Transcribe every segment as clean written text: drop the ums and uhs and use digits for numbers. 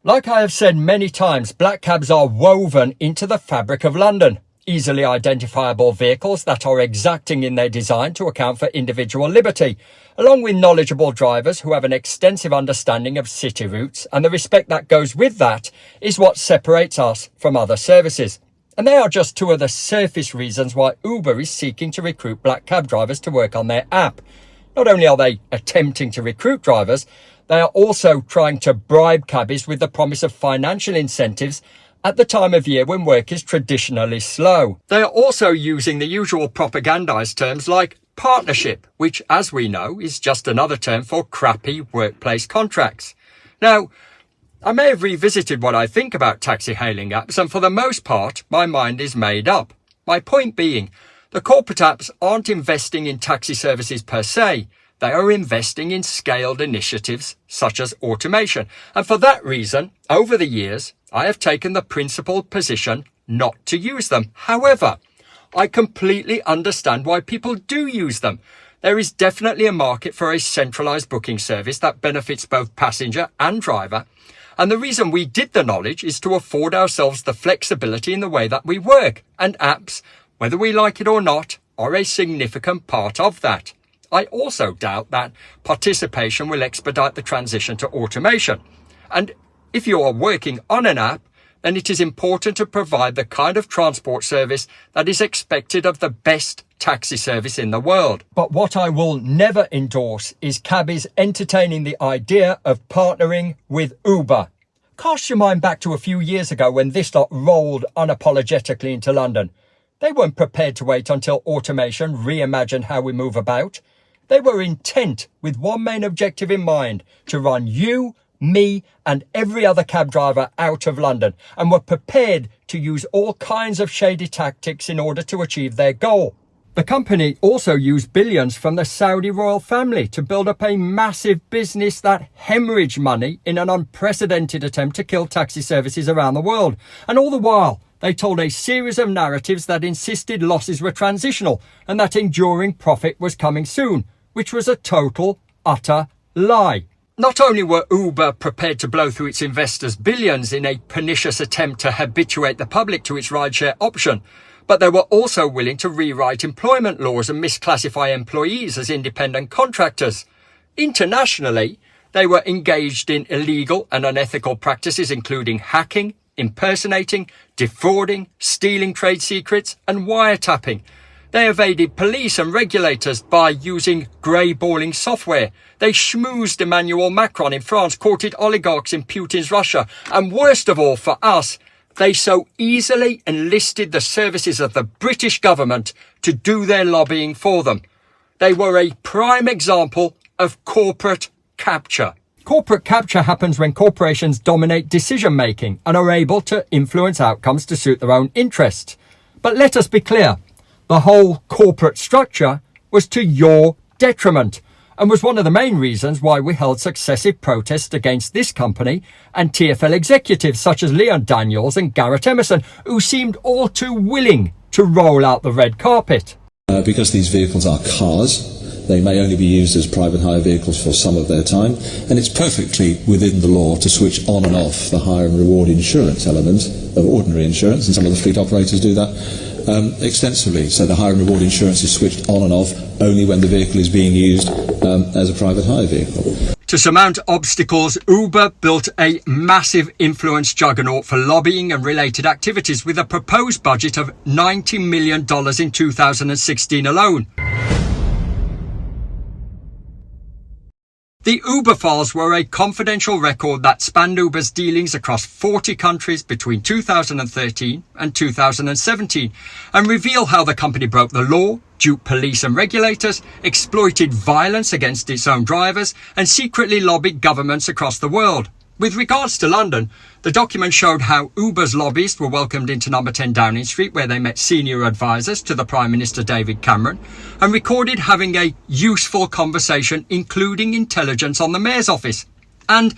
Like I have said many times, black cabs are woven into the fabric of London. Easily identifiable vehicles that are exacting in their design to account for individual liberty, along with knowledgeable drivers who have an extensive understanding of city routes, and the respect that goes with that is what separates us from other services. And they are just two of the surface reasons why Uber is seeking to recruit black cab drivers to work on their app. Not only are they attempting to recruit drivers, they are also trying to bribe cabbies with the promise of financial incentives at the time of year when work is traditionally slow. They are also using the usual propagandized terms like partnership, which, as we know, is just another term for crappy workplace contracts. Now, I may have revisited what I think about taxi hailing apps, and for the most part, my mind is made up. My point being, the corporate apps aren't investing in taxi services per se. They are investing in scaled initiatives such as automation. And for that reason, over the years, I have taken the principled position not to use them. However, I completely understand why people do use them. There is definitely a market for a centralized booking service that benefits both passenger and driver. And the reason we did the knowledge is to afford ourselves the flexibility in the way that we work. And apps, whether we like it or not, are a significant part of that. I also doubt that participation will expedite the transition to automation. And if you are working on an app, then it is important to provide the kind of transport service that is expected of the best taxi service in the world. But what I will never endorse is cabbies entertaining the idea of partnering with Uber. Cast your mind back to a few years ago when this lot rolled unapologetically into London. They weren't prepared to wait until automation reimagined how we move about. They were intent with one main objective in mind, to run you, me and every other cab driver out of London, and were prepared to use all kinds of shady tactics in order to achieve their goal. The company also used billions from the Saudi royal family to build up a massive business that hemorrhaged money in an unprecedented attempt to kill taxi services around the world. And all the while, they told a series of narratives that insisted losses were transitional and that enduring profit was coming soon, which was a total, utter lie. Not only were Uber prepared to blow through its investors' billions in a pernicious attempt to habituate the public to its rideshare option, but they were also willing to rewrite employment laws and misclassify employees as independent contractors. Internationally, they were engaged in illegal and unethical practices including hacking, impersonating, defrauding, stealing trade secrets and wiretapping. They evaded police and regulators by using grey-balling software. They schmoozed Emmanuel Macron in France, courted oligarchs in Putin's Russia, and worst of all for us, they so easily enlisted the services of the British government to do their lobbying for them. They were a prime example of corporate capture. Corporate capture happens when corporations dominate decision-making and are able to influence outcomes to suit their own interests. But let us be clear. The whole corporate structure was to your detriment and was one of the main reasons why we held successive protests against this company and TfL executives such as Leon Daniels and Garrett Emerson, who seemed all too willing to roll out the red carpet. Because these vehicles are cars, they may only be used as private hire vehicles for some of their time, and it's perfectly within the law to switch on and off the hire and reward insurance element of ordinary insurance, and some of the fleet operators do that extensively. So the hire and reward insurance is switched on and off only when the vehicle is being used as a private hire vehicle. To surmount obstacles, Uber built a massive influence juggernaut for lobbying and related activities with a proposed budget of $90 million in 2016 alone. The Uber files were a confidential record that spanned Uber's dealings across 40 countries between 2013 and 2017 and reveal how the company broke the law, duped police and regulators, exploited violence against its own drivers, and secretly lobbied governments across the world. With regards to London, the document showed how Uber's lobbyists were welcomed into number 10 Downing Street, where they met senior advisors to the Prime Minister David Cameron, and recorded having a useful conversation, including intelligence on the Mayor's office. And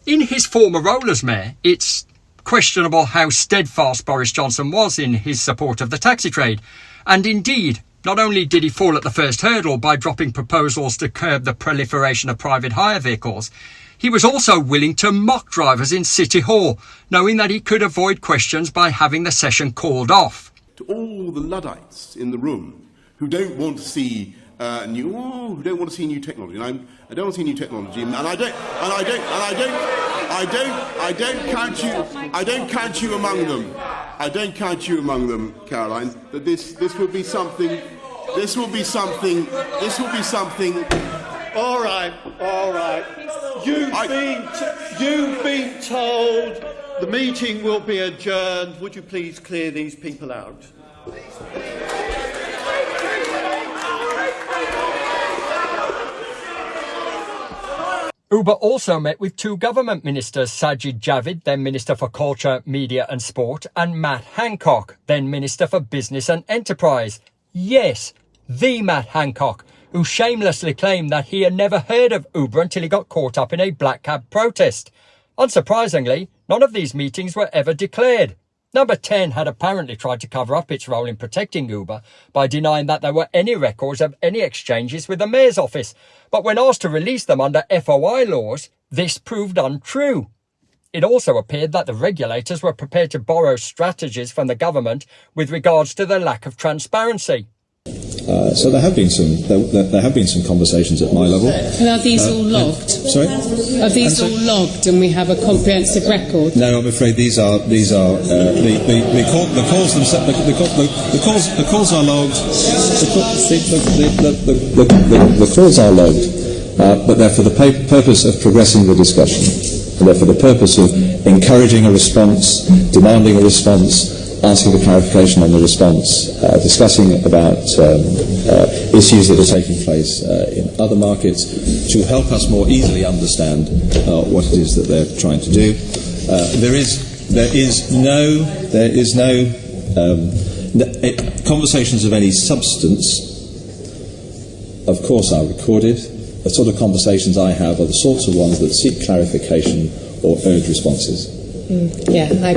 in his former role as Mayor, it's questionable how steadfast Boris Johnson was in his support of the taxi trade. And indeed, not only did he fall at the first hurdle by dropping proposals to curb the proliferation of private hire vehicles, He was also willing to mock drivers in City Hall, knowing that he could avoid questions by having the session called off. To all the Luddites in the room who don't want to see who don't want to see new technology, and I don't want to see new technology, and I don't count you among them. I don't count you among them, Caroline. That this will be something. This will be something. All right. You've been told the meeting will be adjourned. Would you please clear these people out? Uber also met with two government ministers, Sajid Javid, then Minister for Culture, Media and Sport, and Matt Hancock, then Minister for Business and Enterprise. Yes, the Matt Hancock, who shamelessly claimed that he had never heard of Uber until he got caught up in a black cab protest. Unsurprisingly, none of these meetings were ever declared. Number 10 had apparently tried to cover up its role in protecting Uber by denying that there were any records of any exchanges with the Mayor's office. But when asked to release them under FOI laws, this proved untrue. It also appeared that the regulators were prepared to borrow strategies from the government with regards to the lack of transparency. So there have been some conversations at my level. And are these all logged? Sorry? Are these all logged and we have a comprehensive record? No, I'm afraid these are the calls themselves. The calls are logged. The calls are logged, but they're for the purpose of progressing the discussion, and they're for the purpose of encouraging a response, demanding a response, asking for clarification on the response, discussing about issues that are taking place in other markets to help us more easily understand what it is that they're trying to do. Conversations of any substance, of course, are recorded. The sort of conversations I have are the sorts of ones that seek clarification or urge responses. Yeah, I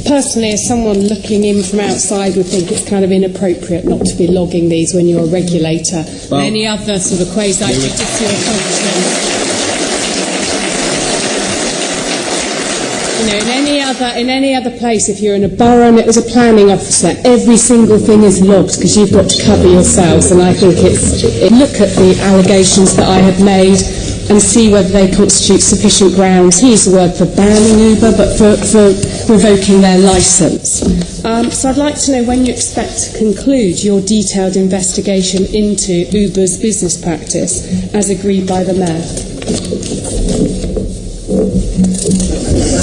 personally, as someone looking in from outside, would think it's kind of inappropriate not to be logging these when you're a regulator. Well, and any other sort of quasi-judicial function. You know, in any other place, if you're in a borough and it was a planning officer, every single thing is logged because you've got to cover yourselves. And I think look at the allegations that I have made and see whether they constitute sufficient grounds. He used the word for banning Uber, but for revoking their licence. So I'd like to know when you expect to conclude your detailed investigation into Uber's business practice, as agreed by the Mayor.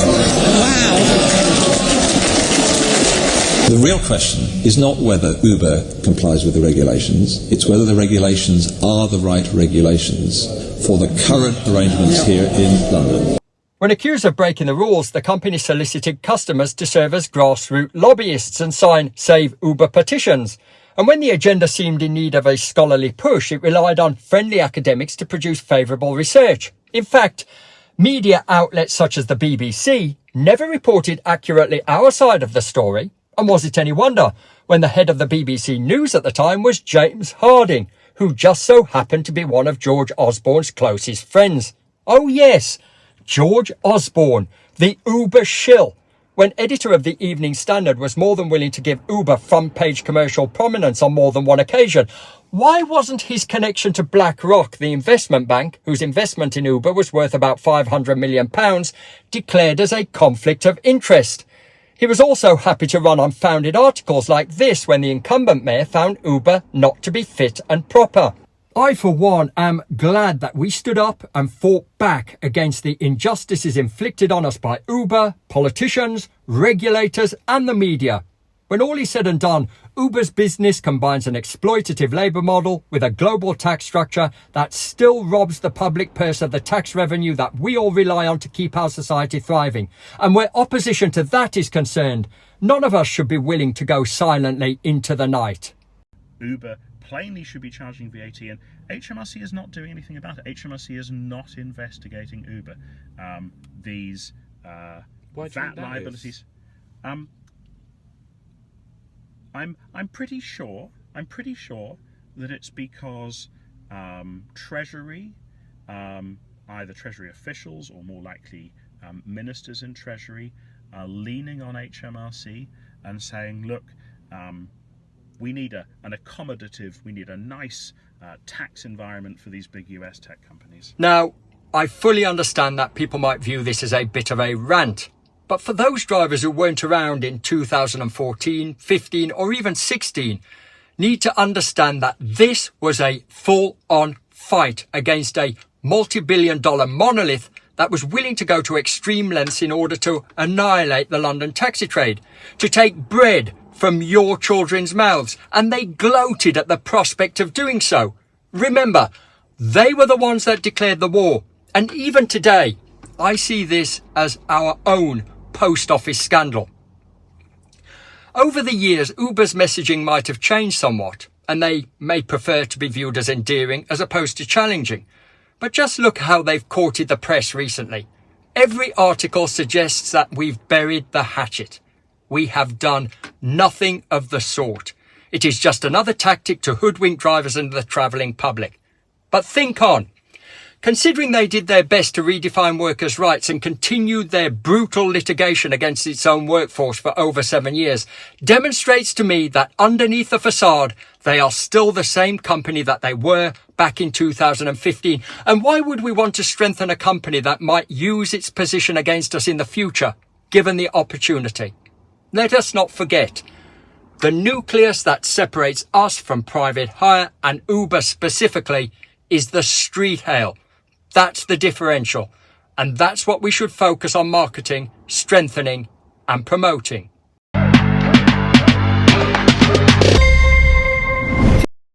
Wow. The real question is not whether Uber complies with the regulations, it's whether the regulations are the right regulations for the current arrangements here in London. When accused of breaking the rules, the company solicited customers to serve as grassroots lobbyists and sign Save Uber petitions. And when the agenda seemed in need of a scholarly push, it relied on friendly academics to produce favourable research. In fact, media outlets such as the BBC never reported accurately our side of the story. And was it any wonder when the head of the BBC News at the time was James Harding, who just so happened to be one of George Osborne's closest friends. Oh yes, George Osborne, the Uber shill. When editor of the Evening Standard was more than willing to give Uber front-page commercial prominence on more than one occasion, why wasn't his connection to BlackRock, the investment bank, whose investment in Uber was worth about £500 million, declared as a conflict of interest? He was also happy to run unfounded articles like this when the incumbent mayor found Uber not to be fit and proper. I, for one, am glad that we stood up and fought back against the injustices inflicted on us by Uber, politicians, regulators and the media. When all is said and done, Uber's business combines an exploitative labour model with a global tax structure that still robs the public purse of the tax revenue that we all rely on to keep our society thriving. And where opposition to that is concerned, none of us should be willing to go silently into the night. Uber plainly should be charging VAT, and HMRC is not doing anything about it. HMRC is not investigating Uber. These VAT liabilities. I'm pretty sure that it's because Treasury either Treasury officials or more likely ministers in Treasury are leaning on HMRC and saying, look, we need an accommodative, we need a nice tax environment for these big US tech companies. Now, I fully understand that people might view this as a bit of a rant, but for those drivers who weren't around in 2014, 15 or even 16, need to understand that this was a full-on fight against a multi-billion-dollar monolith that was willing to go to extreme lengths in order to annihilate the London taxi trade, to take bread from your children's mouths, and they gloated at the prospect of doing so. Remember, they were the ones that declared the war, and even today, I see this as our own post office scandal. Over the years, Uber's messaging might have changed somewhat, and they may prefer to be viewed as endearing as opposed to challenging. But just look how they've courted the press recently. Every article suggests that we've buried the hatchet. We have done nothing of the sort. It is just another tactic to hoodwink drivers and the travelling public. But think on. Considering they did their best to redefine workers' rights and continued their brutal litigation against its own workforce for over 7 years, demonstrates to me that underneath the facade, they are still the same company that they were back in 2015. And why would we want to strengthen a company that might use its position against us in the future, given the opportunity? Let us not forget, the nucleus that separates us from private hire and Uber specifically is the street hail. That's the differential. And that's what we should focus on marketing, strengthening and promoting.